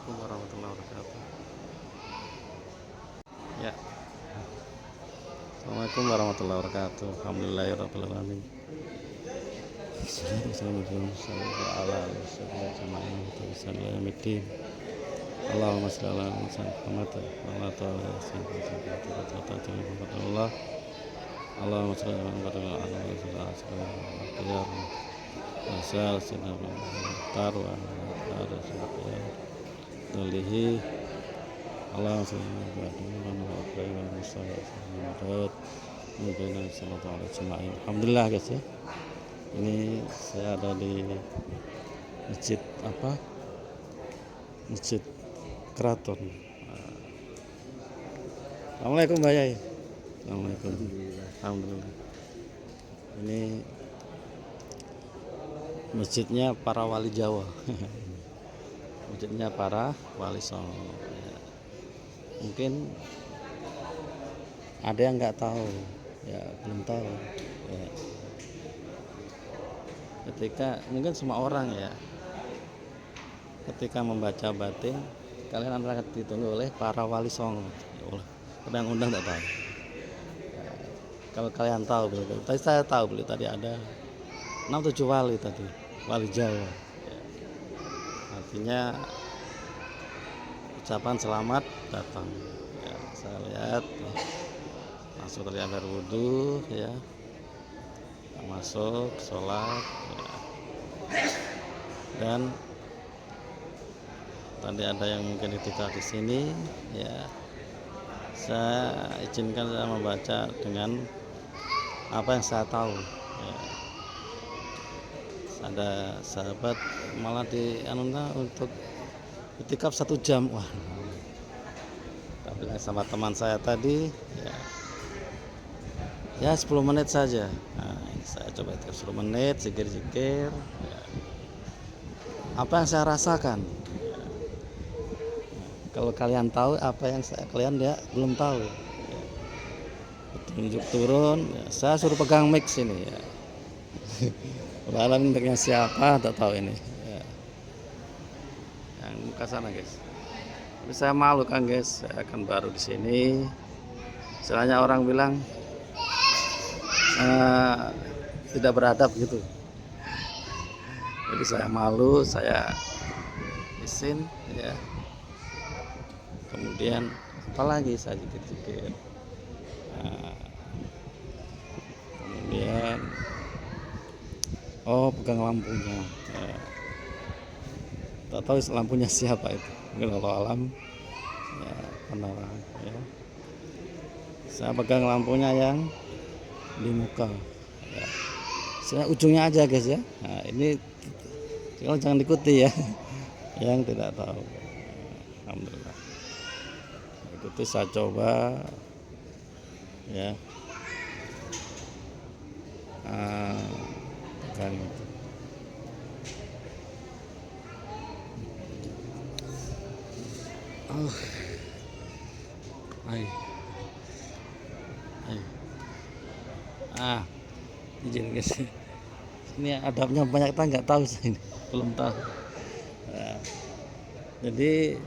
Assalamualaikum warahmatullahi wabarakatuh. Ya, Assalamualaikum warahmatullahi wabarakatuh. Alhamdulillahirabbil alamin. Allahumma shalli ala Muhammad wa ala Allah. Allahumma shalli ala Muhammad wa ala alihi. Allahumma shalli ala Alhamdulillah guys ya. Ini saya ada di masjid apa? Masjid Keraton. Assalamualaikum Mbak Yai. Assalamualaikum. Alhamdulillah. Ini masjidnya para wali Jawa. Masjidnya para wali Songo. Ya. Mungkin ada yang nggak tahu, ya belum tahu. Ya. Ketika mungkin semua orang ya, ketika membaca batin, kalian akan ditunggu oleh para wali Songo. Ya Allah, undang-undang tak tahu. Ya, kalau kalian tahu, tadi saya tahu beli tadi ada 6-7 wali tadi, wali Jawa. Ya. Artinya ucapan selamat datang. Ya, saya lihat langsung terlihat berwudu ya, masuk sholat ya. Dan tadi ada yang mungkin itikaf di sini ya, saya izinkan saya membaca dengan apa yang saya tahu ya. Ada sahabat malah di anuna untuk itikaf 1 jam. Wah, tapi sama teman saya tadi ya 10 menit saja. Nah, ini saya coba itikaf 10 menit, zikir-zikir ya. Apa yang saya rasakan ya. Kalau kalian tahu apa yang kalian ya belum tahu ya. Tunjuk turun ya. Saya suruh pegang mic sini ya. Alam mic-nya siapa tak tahu ini ya. Yang muka sana guys. Tapi saya malu kan guys, saya akan baru di sini. Istilahnya orang bilang tidak beradab gitu. Jadi saya malu, saya izin ya. Kemudian apalagi saya zikir-zikir. Nah, kemudian pegang lampunya ya. Tak tahu lampunya siapa itu, mungkin Allah alam ya, penerang ya. Saya pegang lampunya yang di muka ya. Saya ujungnya aja guys ya. Nah, ini kalau jangan ikuti ya yang tidak tahu. Alhamdulillah, ikuti, saya coba ya. Pegang itu. Izin guys, ini adabnya banyak, kita nggak tahu saya ini, belum tahu. Nah, jadi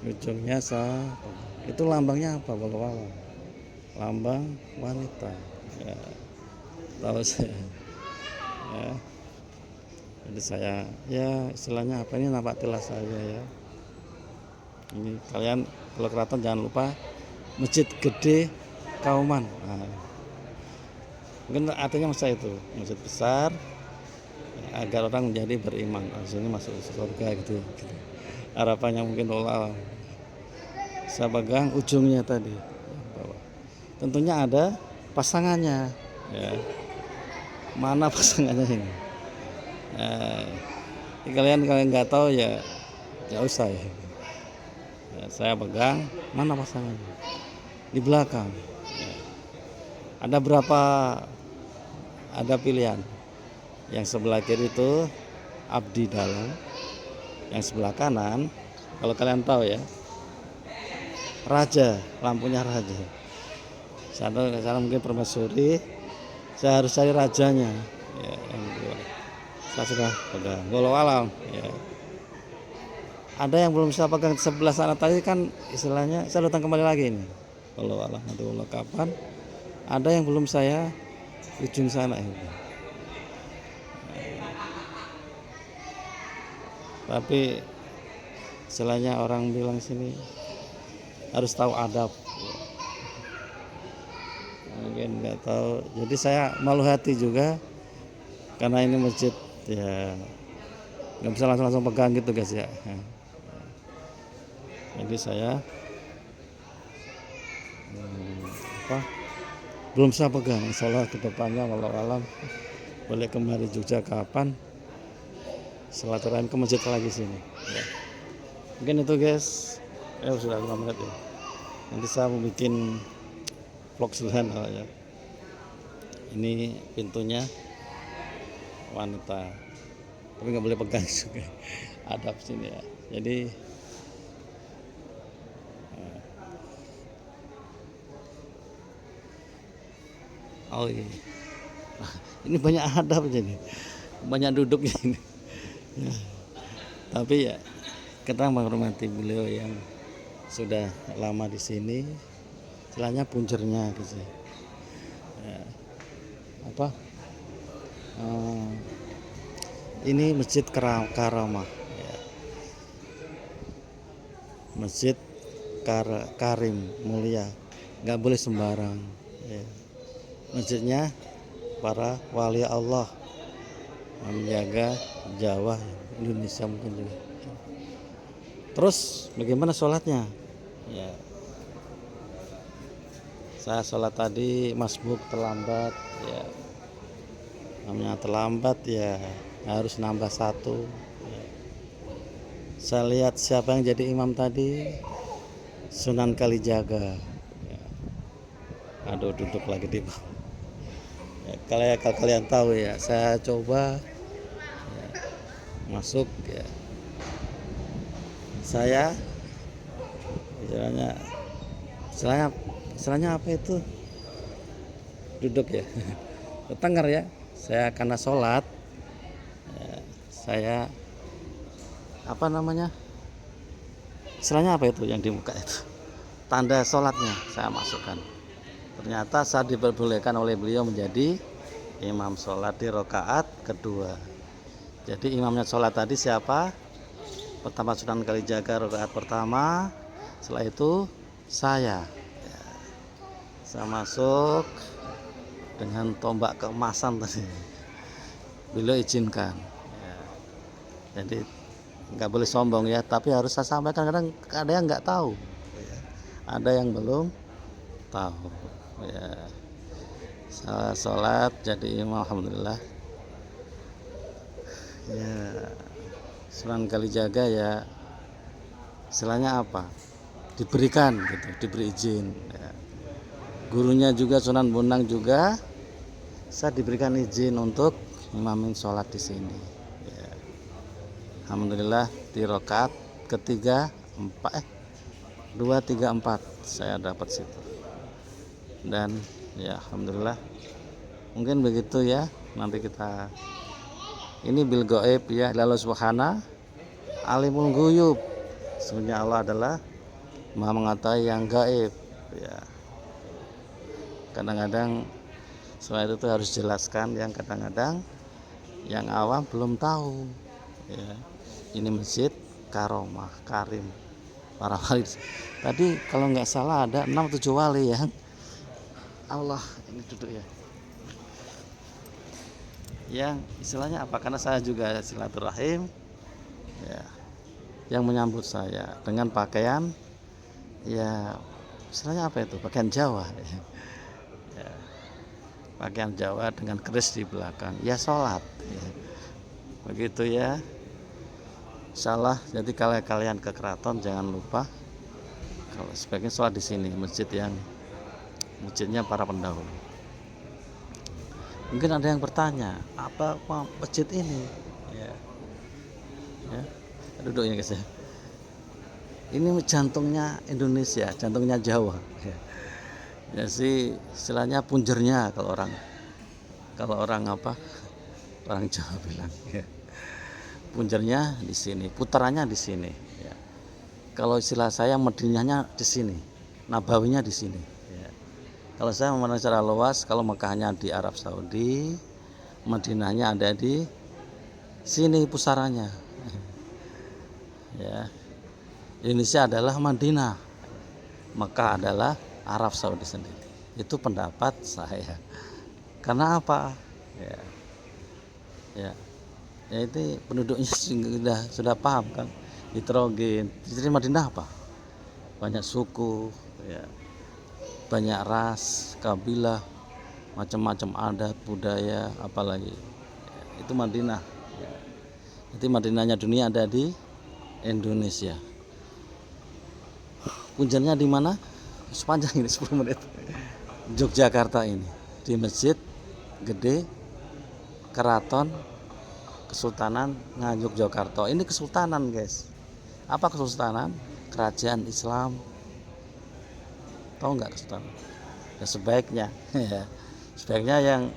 ujungnya itu lambangnya apa? Walau lambang wanita ya, tahu saya ya. Jadi saya ya istilahnya apa, ini nampak tilas saja ya. Ini kalian kalau Keraton jangan lupa Masjid Gede Kauman. Nah, mungkin artinya masa itu masjid besar ya, agar orang menjadi beriman, sini masuk surga gitu. Harapannya mungkin Allah. Saya pegang ujungnya tadi bawah. Tentunya ada pasangannya ya. Mana pasangannya ini? Kalian nggak tahu ya usah ya. Saya pegang, mana pasangannya? Di belakang ya. Ada berapa, ada pilihan. Yang sebelah kiri itu abdi dalam, yang sebelah kanan kalau kalian tahu ya raja, lampunya raja. Sana mungkin permaisuri, saya harus cari rajanya ya, yang kedua. Saya sudah pegang walau alam ya. ada yang belum saya pegang sebelah sana tadi kan, istilahnya saya datang kembali lagi ini. Kalau Allah nanti Allah kapan, ada yang belum saya ujung sana ini. Tapi istilahnya orang bilang sini harus tahu adab. Mungkin nggak tahu. Jadi saya malu hati juga karena ini masjid ya nggak bisa langsung pegang gitu guys ya. Jadi saya apa belum bisa pegang. Insyaallah ke depannya walau alam boleh kembali Jogja kapan silaturahim ke masjid lagi sini ya. Mungkin itu guys sudah 5 menit ya. Nanti saya mau bikin vlog sederhana ya. Ini pintunya wanita tapi nggak boleh pegang juga adab sini ya. Jadi oh iya, ini banyak adab jadi banyak duduknya ini ya. Tapi ya kita menghormati beliau yang sudah lama di sini, istilahnya puncernya gitu ya. Apa ini masjid Karamah ya. Masjid Karim mulia, nggak boleh sembarang ya. Masjidnya para wali Allah menjaga Jawa Indonesia mungkin juga. Terus bagaimana sholatnya ya, saya sholat tadi masbuk terlambat ya, namanya terlambat ya harus nambah satu ya. Saya lihat siapa yang jadi imam tadi, Sunan Kalijaga ya. Aduh duduk lagi di bawah ya, kalau kalian tahu ya, saya coba ya, masuk ya, saya istilahnya apa itu duduk ya tetengger ya. Saya karena sholat ya, saya apa namanya istilahnya apa itu yang di muka itu tanda sholatnya saya masukkan. Ternyata saya diperbolehkan oleh beliau menjadi imam sholat di rakaat kedua. Jadi imamnya sholat tadi siapa? Pertama Sunan Kalijaga rakaat pertama, setelah itu saya ya, saya masuk dengan tombak keemasan tadi, beliau izinkan ya. Jadi nggak boleh sombong ya, tapi harus saya sampaikan, kadang ada yang nggak tahu ya. Ada yang belum tahu ya. Saya sholat jadi imam alhamdulillah ya. Sunan Kalijaga ya istilahnya apa, diberikan gitu, diberi izin ya. Gurunya juga Sunan Bonang juga saya diberikan izin untuk imamin sholat di sini ya. Alhamdulillah di rakaat ketiga 2, 3, 4 saya dapat situ. Dan ya alhamdulillah mungkin begitu ya. Nanti kita ini bil gaib ya, lalu subhana alimul ghuyub, sebenarnya Allah adalah maha mengetahui yang gaib ya. Kadang-kadang soal itu harus jelaskan, yang kadang-kadang yang awam belum tahu ya. Ini masjid Karomah Karim para wali. Tadi kalau nggak salah ada 6-7 wali ya. Allah ini duduk ya. Yang istilahnya apa, karena saya juga silaturahim ya, yang menyambut saya dengan pakaian ya istilahnya apa itu, pakaian Jawa ya, pakaian Jawa dengan keris di belakang ya, sholat ya. Begitu ya salah. Jadi kalau kalian ke keraton jangan lupa kalau sebaiknya sholat di sini, masjidnya para pendahulu. Mungkin ada yang bertanya, apa masjid ini ya, duduknya guys ya. Ini jantungnya Indonesia, jantungnya Jawa ya sih, istilahnya punjernya kalau orang apa, orang Jawa bilang ya. Punjernya di sini, putarannya di sini ya. Kalau istilah saya Madinahnya di sini, Nabawinya di sini. Ya. Kalau saya memandang secara luas, kalau Mekahnya di Arab Saudi, Madinahnya ada di sini pusarannya. Ya. Indonesia adalah Madinah, Mekah adalah Arab Saudi sendiri. Itu pendapat saya. Karena apa? Ya, ya, ya itu penduduknya sudah paham kan, heterogen. Jadi Madinah apa? Banyak suku, ya, banyak ras, kabilah, macam-macam adat, budaya, apalagi. Ya, itu Madinah. Ya. Itu Madinahnya dunia ada di Indonesia. Kunjungnya di mana? Sepanjang ini 10 menit. Yogyakarta ini, di Masjid Gede Keraton Kesultanan Nganjuk Yogyakarta. Ini kesultanan, guys. Apa kesultanan? Kerajaan Islam. Tahu nggak kesultanan? Ya sebaiknya, ya. Sebaiknya yang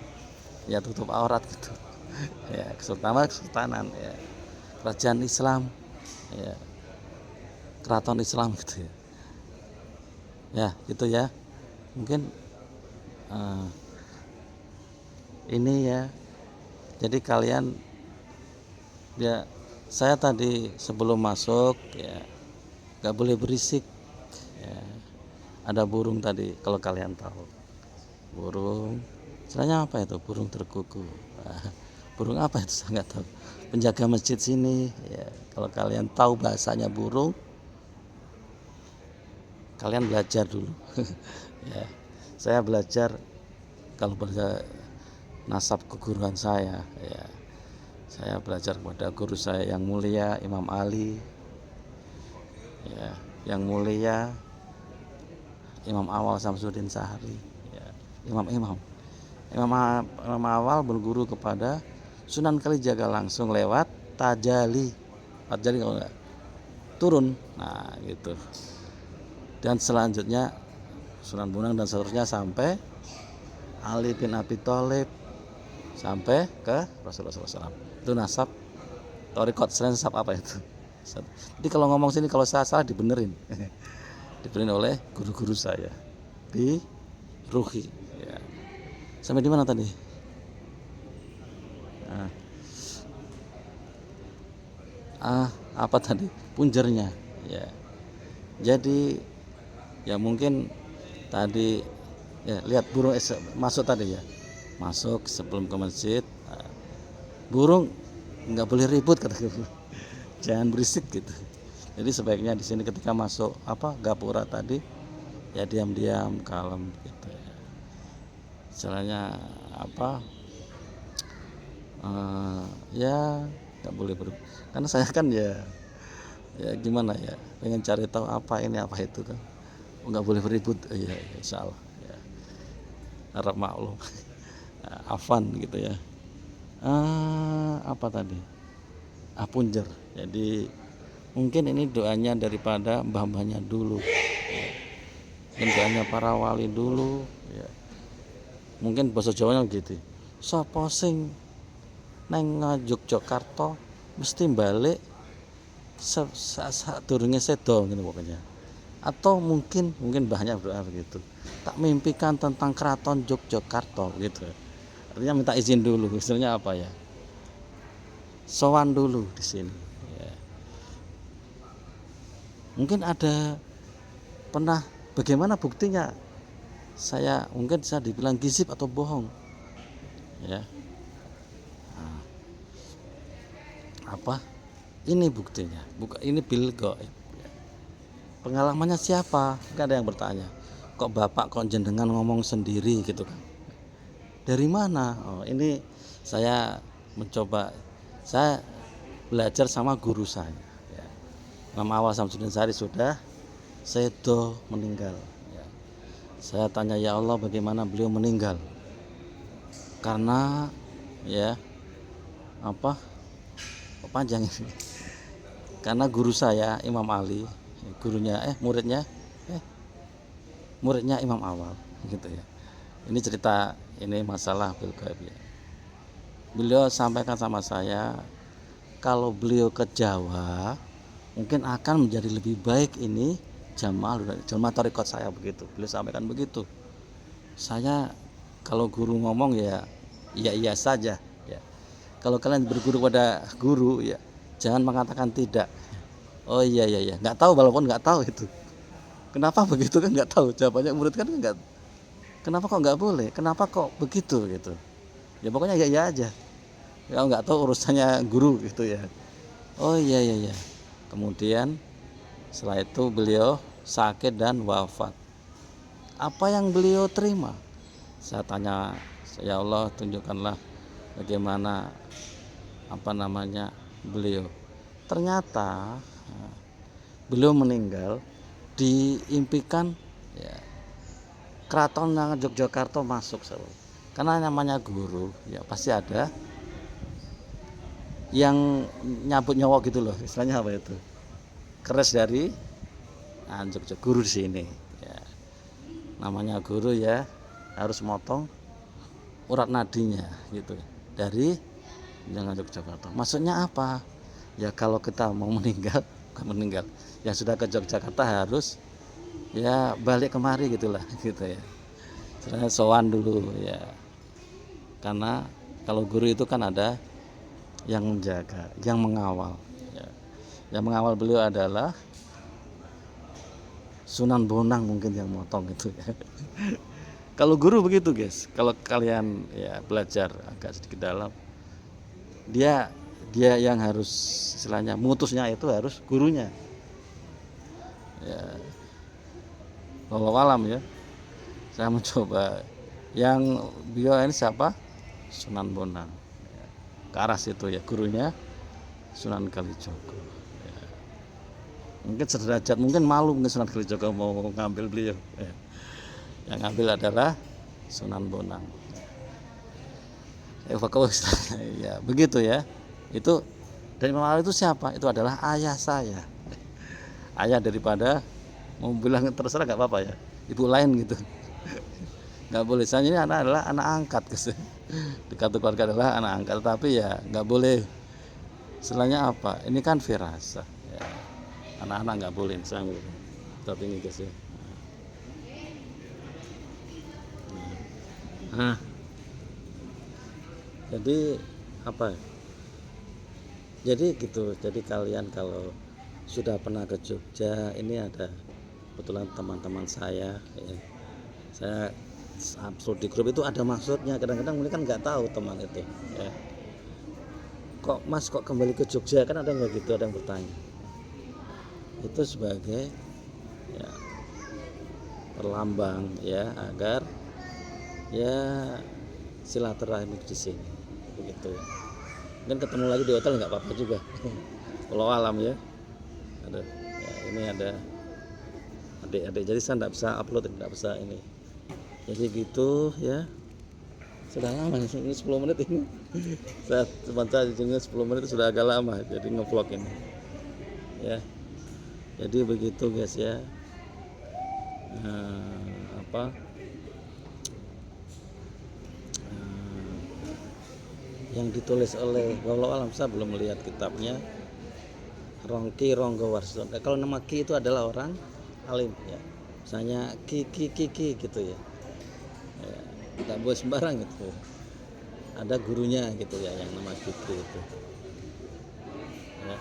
ya tutup aurat gitu. Ya, kesultanan, ya. Kerajaan Islam, ya. Keraton Islam gitu ya. Ya, gitu ya. Mungkin ini ya. Jadi kalian ya, saya tadi sebelum masuk ya nggak boleh berisik. Ya. Ada burung tadi, kalau kalian tahu. Burung, istilahnya apa itu? Burung terkuku. Burung apa itu saya nggak tahu. Penjaga masjid sini. Ya, kalau kalian tahu bahasanya burung, kalian belajar dulu. Ya, saya belajar kalau pada nasab keguruan saya. Ya, saya belajar kepada guru saya yang mulia Imam Ali. Ya, yang mulia Imam Awal Samsudin Sahri. Ya, Imam Awal berguru kepada Sunan Kalijaga langsung lewat Tajali kalau enggak turun. Nah, gitu. Dan selanjutnya Sunan Bonang dan seterusnya sampai Ali bin Abi Thalib sampai ke Rasulullah SAW. Itu nasab Thariqat. Selain nasab apa itu? Jadi kalau ngomong sini kalau salah dibenerin. Dibenerin oleh guru-guru saya di Ruhi. Ya. Sampai di mana tadi? Apa tadi? Punjernya. Ya. Jadi ya mungkin tadi ya lihat burung masuk tadi ya, masuk sebelum ke masjid. Burung nggak boleh ribut kata guru, jangan berisik gitu. Jadi sebaiknya di sini ketika masuk gapura tadi ya diam-diam, kalem gitu ya. Caranya ya nggak boleh berubah. Karena saya kan ya gimana ya, pengen cari tahu apa ini apa itu kan, nggak boleh beribut. Ya insyaallah ya, harap maklum. Afan gitu ya. Apa tadi? Punjer. Jadi mungkin ini doanya daripada mbah-mbahnya dulu ya. Mungkin doanya para wali dulu ya. Mungkin bahasa Jawanya gitu, sapa sing neng Yogyakarta mesti balik sadurunge sedo gitu pokoknya. Atau mungkin banyak doa begitu, tak mimpikan tentang keraton Yogyakarta gitu. Artinya minta izin dulu, istilahnya apa ya, sowan dulu di sini ya. Mungkin ada pernah, bagaimana buktinya saya mungkin bisa dibilang gizib atau bohong ya. Ini buktinya, ini bil goib ya. Pengalamannya siapa? Nggak ada yang bertanya, kok bapak kok jenengan ngomong sendiri gitu kan, dari mana? Ini saya belajar sama guru saya ya. Imam Awal Samsudin Sahri sudah sedo meninggal ya. Saya tanya, ya Allah bagaimana beliau meninggal? Karena ya panjang ini. Karena guru saya Imam Ali, muridnya Imam Awal gitu ya. Ini cerita, ini masalah bil gaib ya. Beliau sampaikan sama saya, kalau beliau ke Jawa mungkin akan menjadi lebih baik ini jamaah tarekat saya begitu. Beliau sampaikan begitu. Saya kalau guru ngomong ya iya saja ya. Kalau kalian berguru pada guru ya jangan mengatakan tidak. Oh iya, nggak tahu walaupun nggak tahu itu. Kenapa begitu kan nggak tahu, jawabannya murid kan nggak. Kenapa kok nggak boleh? Kenapa kok begitu gitu? Ya pokoknya iya aja. Kalau nggak tahu urusannya guru gitu ya. Oh iya. Kemudian setelah itu beliau sakit dan wafat. Apa yang beliau terima? Saya tanya, ya Allah tunjukkanlah bagaimana beliau. Ternyata beliau meninggal diimpikan ya, Keraton Yogyakarta masuk selalu. Karena namanya guru ya pasti ada yang nyabut nyawa gitu loh, istilahnya apa itu, keris dari Jogja, guru di sini ya. Namanya guru ya harus motong urat nadinya gitu dari jangan Yogyakarta. Maksudnya apa ya, kalau kita mau meninggal yang sudah ke Yogyakarta harus ya balik kemari gitulah gitu ya. Sebenarnya sowan dulu ya, karena kalau guru itu kan ada yang menjaga, yang mengawal ya. Yang mengawal beliau adalah Sunan Bonang mungkin yang motong itu ya. Kalau guru begitu guys, kalau kalian ya belajar agak sedikit dalam, dia yang harus istilahnya mutusnya itu harus gurunya ya. Wallahu alam ya. Saya mencoba yang beliau ini siapa, Sunan Bonang ya. Ke arah situ ya, gurunya Sunan Kalijogo ya. Mungkin sederajat, mungkin malu mungkin Sunan Kalijogo mau ngambil beliau ya. Yang ngambil adalah Sunan Bonang ya, begitu ya. Itu dan Imam Ali itu siapa? Itu adalah ayah saya. Ayah daripada mau bilang terserah nggak apa-apa ya, ibu lain gitu. Nggak boleh. Saya ini adalah anak angkat guys. Di kartu keluarga adalah anak angkat, tapi ya nggak boleh. Istilahnya apa? Ini kan firasah ya. Anak-anak nggak boleh sanggup. Tapi ini guys ya. Nah, jadi apa? Jadi gitu. Jadi kalian kalau sudah pernah ke Jogja, ini ada kebetulan teman-teman saya ya. Saya upload di grup itu ada maksudnya. Kadang-kadang mereka kan nggak tahu teman itu ya. Kok Mas kok kembali ke Jogja, kan ada nggak gitu, ada yang bertanya. Itu sebagai ya perlambang ya agar ya silaturahmi di sini begitu ya. Mungkin ketemu lagi di hotel nggak apa-apa juga. Walau alam ya. Ada ya, ini ada adik-adik, jadi saya nggak bisa upload, nggak bisa ini. Jadi gitu ya. Sudah lama ini 10 menit ini. Saya baca jadinya 10 menit itu sudah agak lama jadi ngevlog ini. Ya. Jadi begitu guys ya. Yang ditulis oleh wallahu alam, saya belum melihat kitabnya, Rongki Ronggowarso. Kalau nama Ki itu adalah orang alim ya. Misalnya Ki gitu ya. Nggak boleh sembarang gitu. Ada gurunya gitu ya yang nama Kiki itu. Ya,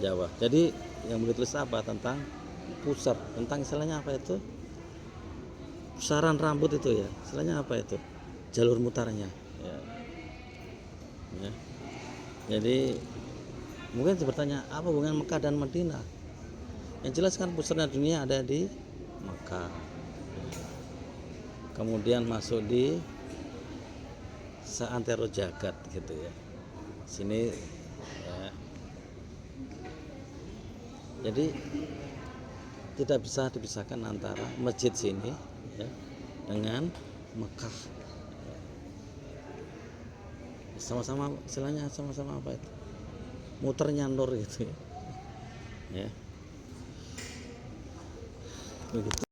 Jawa. Jadi yang boleh tulis apa tentang pusar, tentang istilahnya apa itu? Pusaran rambut itu ya. Istilahnya apa itu? Jalur mutarnya. Ya. Jadi mungkin bertanya apa hubungan Mekah dan Madinah? Yang jelas kan pusatnya dunia ada di Mekah. Kemudian masuk di seantero jagat gitu ya. Sini ya. Jadi tidak bisa dipisahkan antara masjid sini ya dengan Mekah. Sama-sama istilahnya sama-sama apa itu? Muternya nur gitu ya. Ya. Begitu.